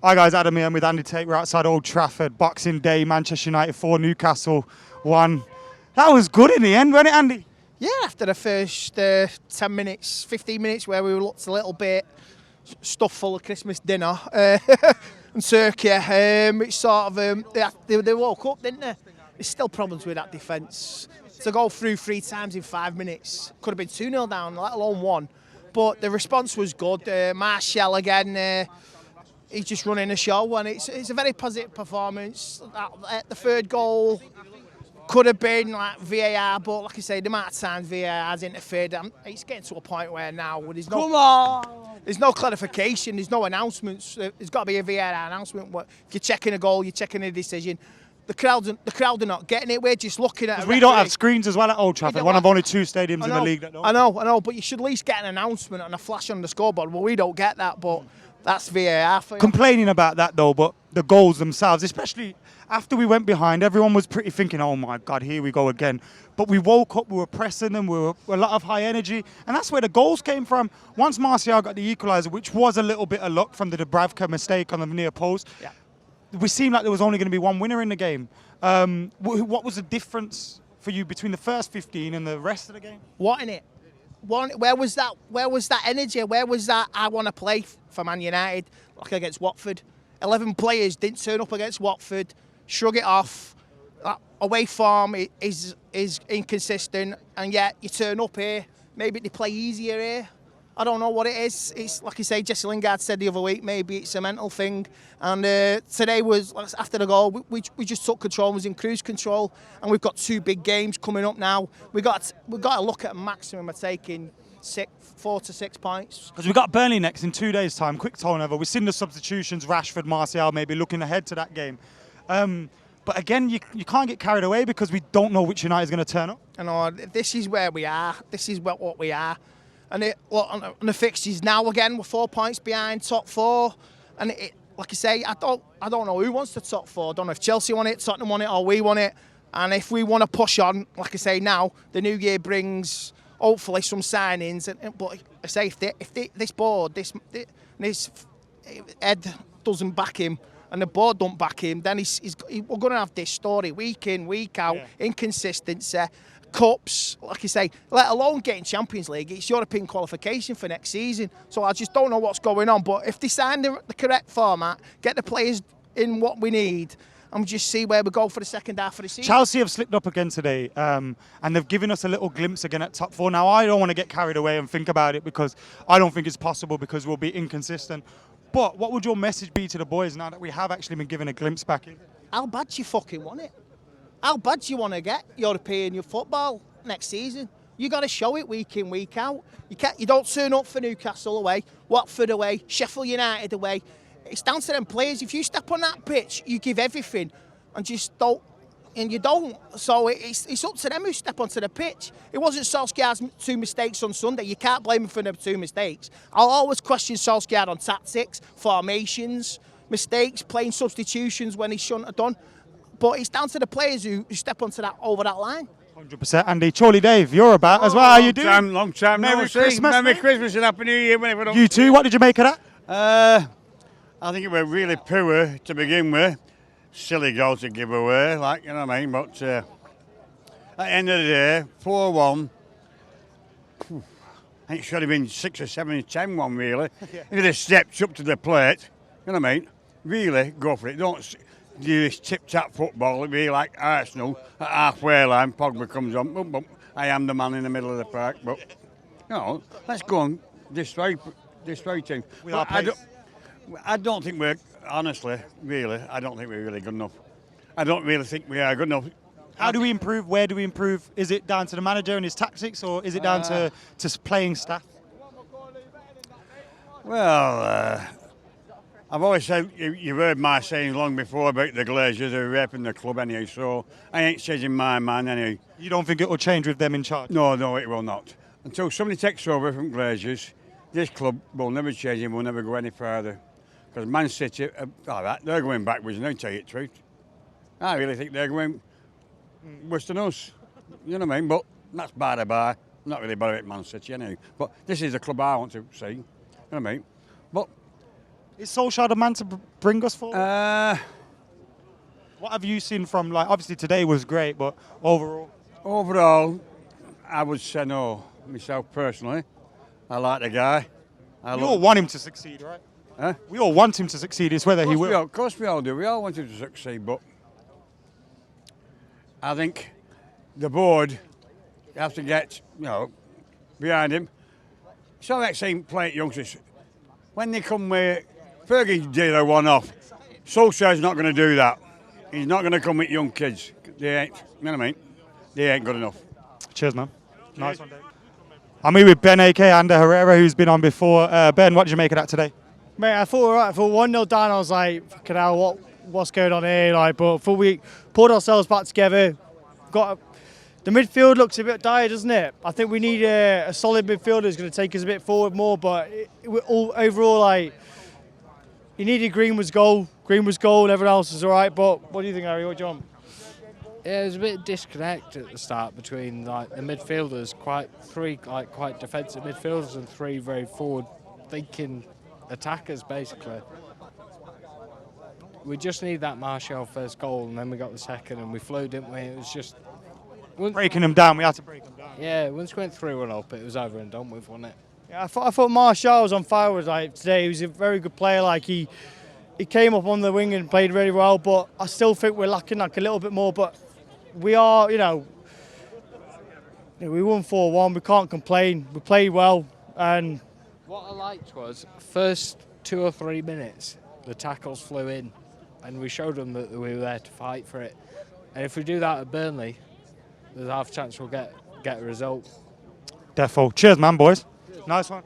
Hi guys, Adam here. I'm with Andy Tate. We're outside Old Trafford. Boxing Day, Manchester United 4, Newcastle 1. That was good in the end, wasn't it, Andy? Yeah, after the first 10 minutes, 15 minutes where we looked a little bit stuffed full of Christmas dinner and turkey, it's sort of, they woke up, didn't they? There's still problems with that defence. To go through 3 times in 5 minutes, could have been 2-0 down, let alone 1. But the response was good. Martial again, he's just running the show, and it's a very positive performance. The third goal could have been like VAR, but like I say, the amount of times VAR has interfered, it's getting to a point where now there's no clarification, there's no announcements. There's got to be a VAR announcement. If you're checking a goal, you're checking a decision. The crowd are not getting it. We're just looking at. We don't have screens as well at Old Trafford. One of only 2 stadiums in the league that don't. I know, but you should at least get an announcement and a flash on the scoreboard. Well, we don't get that, but that's VAR for you. Complaining about that though, but the goals themselves, especially after we went behind, everyone was pretty thinking, oh my God, here we go again. But we woke up, we were pressing them, we were a lot of high energy, and that's where the goals came from. Once Martial got the equaliser, which was a little bit of luck from the Dubravka mistake on the near post, yeah. We seemed like there was only going to be one winner in the game. What was the difference for you between the first 15 and the rest of the game? Wanting it. Where was that energy? Where was that I want to play for Man United, like against Watford? 11 players didn't turn up against Watford, shrug it off. Away form is inconsistent, and yet you turn up here. Maybe they play easier here. I don't know what it is. It's like you say, Jesse Lingard said the other week, maybe it's a mental thing. And today was, after the goal, we just took control, was in cruise control, and we've got 2 big games coming up now. We've got to look at a maximum of taking 4 to 6 points. Because we've got Burnley next in 2 days' time, quick turnover. We've seen the substitutions, Rashford, Martial, maybe looking ahead to that game. But again, you can't get carried away because we don't know which United is going to turn up. I know, this is where we are. This is what we are. And on the fixtures now again, we're 4 points behind top 4. And like I say, I don't know who wants the top 4. I don't know if Chelsea want it, Tottenham want it, or we want it. And if we want to push on, like I say now, the new year brings hopefully some signings. But I say if this board, this Ed doesn't back him, and the board don't back him, then we're going to have this story week in, week out, inconsistency. Cups, like you say, let alone getting Champions League, it's European qualification for next season. So I just don't know what's going on. But if they sign the correct format, get the players in what we need, and just see where we go for the second half of the season. Chelsea have slipped up again today, and they've given us a little glimpse again at top 4. Now, I don't want to get carried away and think about it because I don't think it's possible because we'll be inconsistent. But what would your message be to the boys now that we have actually been given a glimpse back in? How bad do you fucking want it? How bad do you want to get European football next season? You got to show it week in, week out. You don't turn up for Newcastle away, Watford away, Sheffield United away. It's down to them players. If you step on that pitch, you give everything, and just don't. And you don't. So it's up to them who step onto the pitch. It wasn't Solskjaer's 2 mistakes on Sunday. You can't blame him for the 2 mistakes. I'll always question Solskjaer on tactics, formations, mistakes, playing substitutions when he shouldn't have done. But it's down to the players who step onto over that line. 100%. Andy, Charlie Dave, you're about as well. How you doing? Long time. Merry Christmas. Merry Christmas and Happy New Year. You too. What did you make of that? I think it was really poor to begin with. Silly goal to give away, like, you know what I mean? But at the end of the day, 4-1. I think it should have been 6 or 7 or 10-1, really. Yeah. If they stepped up to the plate, you know what I mean? Really go for it. Don't do this tip-tap football. It'd be like Arsenal at halfway line. Pogba comes on, boom, boom. I am the man in the middle of the park. But, you know, let's go and destroy teams. I don't think we're, honestly, really, I don't think we're really good enough. I don't really think we are good enough. How do we improve? Where do we improve? Is it down to the manager and his tactics, or is it down to playing staff? Well, I've always said, you've heard my sayings long before about the Glazers who are raping the club anyway, so I ain't changing my mind anyway. You don't think it will change with them in charge? No, it will not. Until somebody takes over from Glazers, this club will never change and will never go any further. Because Man City, they're going backwards, and I'll tell you the truth. I really think they're going worse than us. You know what I mean? But that's by the by. I'm not really bothered about Man City anyway. But this is the club I want to see. You know what I mean? But Is Solskjaer the man to bring us forward? Uh, What have you seen from, like, obviously today was great, but overall? Overall, I would say no. Myself personally, I like the guy. We all want him to succeed, right? Huh? We all want him to succeed. It's whether he will. Of course we all do. We all want him to succeed, but I think the board have to get, behind him. So like saying play youngsters. When they come with Fergie did a one-off. Solskjaer's not going to do that. He's not going to come with young kids. They ain't, you know what I mean? They ain't good enough. Cheers, man. Nice one, Dave. I'm here with Ben, a.k.a. Ander Herrera, who's been on before. Ben, what did you make of that today? Mate, I thought, all right, I thought 1-0 down, I was like, fucking hell, what's going on here? Like, but before we pulled ourselves back together, the midfield looks a bit dire, doesn't it? I think we need a solid midfielder who's going to take us a bit forward more, but overall, like, you needed Greenwood's goal, and everyone else is all right, but what do you think, Harry? What do you want? Yeah, there's a bit of disconnect at the start between like the midfielders, quite defensive midfielders, and 3 very forward-thinking attackers, basically. We just need that Martial first goal, and then we got the second, and we flew, didn't we? It was just Breaking them down. We had to break them down. yeah. Once we went 3-1 up, it was over and done with, wasn't it? Yeah, I thought Martial was on fire with, like, today. He was a very good player. Like he came up on the wing and played really well, but I still think we're lacking like a little bit more. But we are, we won 4-1. We can't complain. We played well, and What I liked was first 2 or 3 minutes, the tackles flew in, and we showed them that we were there to fight for it. And if we do that at Burnley, there's half a chance we'll get a result. Defo. Cheers, man, boys. Nice one.